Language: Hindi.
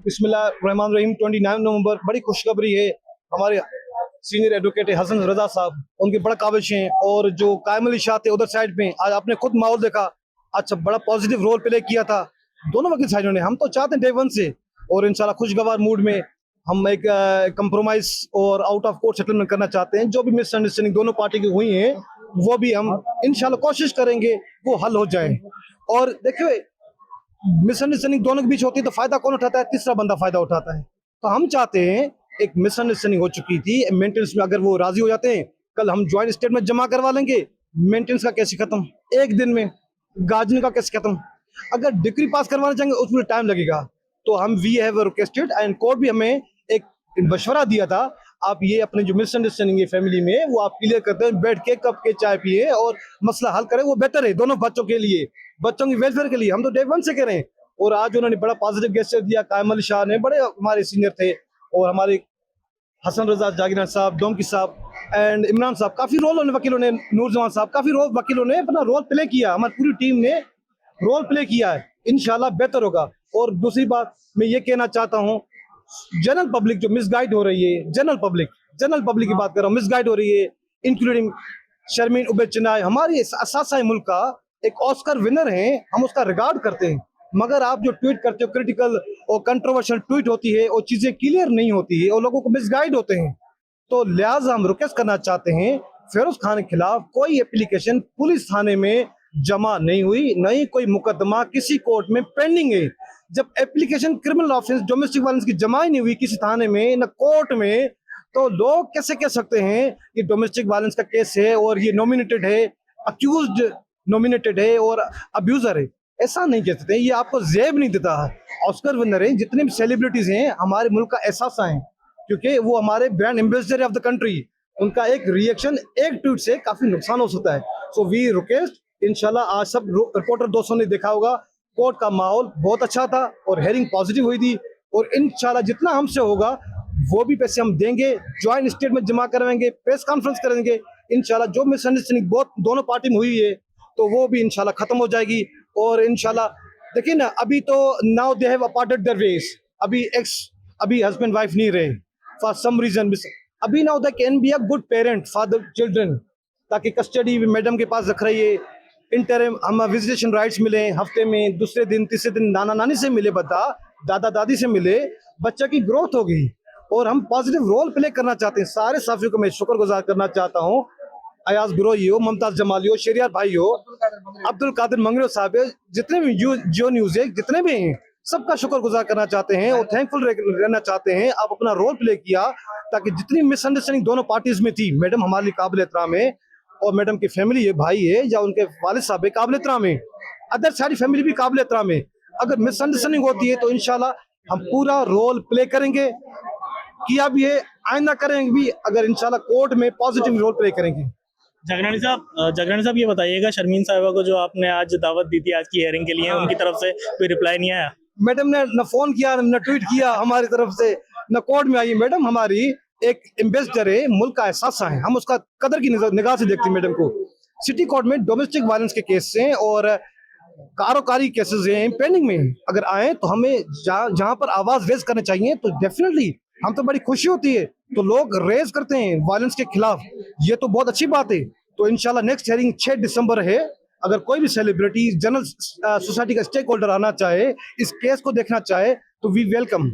बिस्मिल्लाहिर्रहमानिर्रहीम। 29 नवंबर बड़ी खुशखबरी है। हमारे सीनियर एडवोकेट हसन रजा साहब, उनके बड़ा काबिश हैं, और जो कायम अली शाह थे उधर साइड में, आज आपने खुद माहौल देखा, अच्छा बड़ा पॉजिटिव रोल प्ले किया था दोनों वकील साइडों ने। हम तो चाहते हैं डे वन से, और इंशाल्लाह खुशगवार मूड में हम एक कंप्रोमाइज और आउट ऑफ कोर्ट सेटलमेंट करना चाहते हैं। जो भी मिसअंडरस्टैंडिंग दोनों पार्टी की हुई हैं वो भी हम इंशाल्लाह कोशिश करेंगे वो हल हो जाए। और देखिए, मिसअंडरस्टैंडिंग दोनों के बीच होती है तो फायदा कौन उठाता है? तीसरा बंदा फायदा उठाता है। तो हम चाहते हैं, एक मिसअंडरस्टैंडिंग हो चुकी थी मेंटेनेंस में, अगर वो राजी हो जाते हैं कल हम ज्वाइंट स्टेटमेंट जमा करवा लेंगे। मेंटेनेंस का केस खत्म एक दिन में, गार्जियन का केस खत्म। अगर डिग्री पास करवाना चाहेंगे उसमें टाइम लगेगा। तो हम we have requested and court भी हमें एक मशवरा दिया था, आप ये अपने जो मिसअंडरस्टैंडिंग है फैमिली में वो आप क्लियर करते हैं, बैठ के कप के चाय पिए और मसला हल करें, वो बेहतर है दोनों बच्चों के लिए, बच्चों की वेलफेयर के लिए। हम तो डे वन से कह रहे हैं। और आज उन्होंने बड़ा पॉजिटिव गेस्चर दिया। कायम अली शाह ने, बड़े हमारे सीनियर थे, और हमारे हसन रजा जागीर साहब, डोंकी साहब एंड इमरान साहब, काफी रोल वकीलों ने, नूर जवान साहब, काफी रोल वकीलों ने अपना रोल प्ले किया। हमारी पूरी टीम ने रोल प्ले किया है। इंशाल्लाह बेहतर होगा। और दूसरी बात मैं ये कहना चाहता हूँ, जनरल पब्लिक जो मिसगाइड हो रही है, जनरल पब्लिक की बात कर रहा हूँ, मिसगाइड हो रही है, इंक्लूडिंग शर्मीन उबैद चिनाई, हमारी असासा मुल्क का एक ऑस्कर विनर है, हम उसका रिगार्ड करते हैं। मगर आप जो ट्वीट करते हो, क्रिटिकल और कंट्रोवर्शियल ट्वीट होती है, और चीजें क्लियर नहीं होती है और लोगों को मिसगाइड होते हैं। तो लिहाजा हम रिक्वेस्ट करना चाहते हैं, फिरोज खान के खिलाफ कोई एप्लीकेशन पुलिस थाने में जमा नहीं हुई, नहीं कोई मुकदमा किसी कोर्ट में पेंडिंग है। जब application criminal offence domestic violence की जमा ही नहीं हुई किसी थाने में न कोर्ट में, तो लोग कैसे कह सकते हैं कि डोमेस्टिक वायलेंस का केस है और ये नॉमिनेटेड है, अक्यूज्ड नॉमिनेटेड है और अब्यूजर है? ऐसा नहीं कह सकते। ये आपको जेब नहीं देता है। ऑस्कर विनर है, जितने भी सेलिब्रिटीज हैं हमारे मुल्क का एहसास है, क्योंकि वो हमारे brand ambassador of the country. उनका एक रिएक्शन, एक ट्वीट से काफी नुकसान हो सकता है। सो वी रिक्वेस्ट, इंशाल्लाह आज सब रिपोर्टर दोस्तों ने देखा होगा, कोर्ट का माहौल बहुत अच्छा था और हेयरिंग पॉजिटिव हुई थी। और इंशाल्लाह जितना हमसे होगा वो भी पैसे हम देंगे, ज्वाइंट स्टेटमेंट जमा करवाएंगे, प्रेस कॉन्फ्रेंस करेंगे। इंशाल्लाह जो मिसअंडरस्टैंडिंग बहुत दोनों पार्टी में हुई है तो वो भी इंशाल्लाह खत्म हो जाएगी। और इंशाल्लाह देखिए ना, अभी तो now they have aparted their ways, अभी हस्बैंड वाइफ नहीं रहे फॉर सम रीजन। अभी now they can be a good parent for the children, ताकि कस्टडी मैडम के पास रख रही है। इंटरम हम विजिटेशन राइट्स मिले, हफ्ते में दूसरे दिन तीसरे दिन नाना नानी से मिले, दादा दादी से मिले, बच्चा की ग्रोथ होगी। और हम पॉजिटिव रोल प्ले करना चाहते हैं। सारे साफियों को मैं शुक्रगुजार करना चाहता हूँ, अयाज बिरोई हो, मुमताज जमाली हो, शेरियार भाई हो, अब्दुल कादिर मंगरो साहब, जितने भी जियो न्यूज है, जितने भी हैं, सबका शुक्रगुजार करना चाहते हैं और थैंकफुल रहना चाहते हैं। आप अपना रोल प्ले किया, ताकि जितनी मिसअंडरस्टैंडिंग दोनों पार्टीज में थी, मैडम हमारे लिए काबिल एहतराम है, और मैडम की फैमिली है, भाई है या उनके वालिद साहब है, काबिल एहतराम है, अदर सारी फैमिली भी काबिल एहतराम है। अगर मिसअंडरस्टैंडिंग होती है तो इंशाल्लाह हम पूरा रोल प्ले करेंगे, किया भी है, आइंदा करेंगे भी, अगर इंशाल्लाह कोर्ट में पॉजिटिव रोल प्ले करेंगे। जागरानी साहब ये बताइएगा, शर्मीन साहिबा को जो आपने आज दावत दी थी आज की हेयरिंग के लिए, उनकी तरफ से कोई रिप्लाई नहीं आया? मैडम ने न फोन किया न ट्वीट किया हमारी तरफ से, न कोर्ट में आई। मैडम हमारी एक एम्बेसडर है, मुल्क का एहसास है, हम उसका कदर की निगाह से देखते हैं मैडम को। सिटी कोर्ट में डोमेस्टिक वायलेंस के केस हैं और कारोकारी केसेस हैं पेंडिंग में, अगर आए तो हमें जहां पर आवाज रेज करनी चाहिए तो डेफिनेटली हम तो बड़ी खुशी होती है तो लोग रेज करते हैं वायलेंस के खिलाफ, ये तो बहुत अच्छी बात है। तो इंशाल्लाह नेक्स्ट हियरिंग 6 दिसंबर है। अगर कोई भी सेलिब्रिटी, जनरल सोसाइटी का स्टेक होल्डर आना चाहे, इस केस को देखना चाहे, तो वी वेलकम।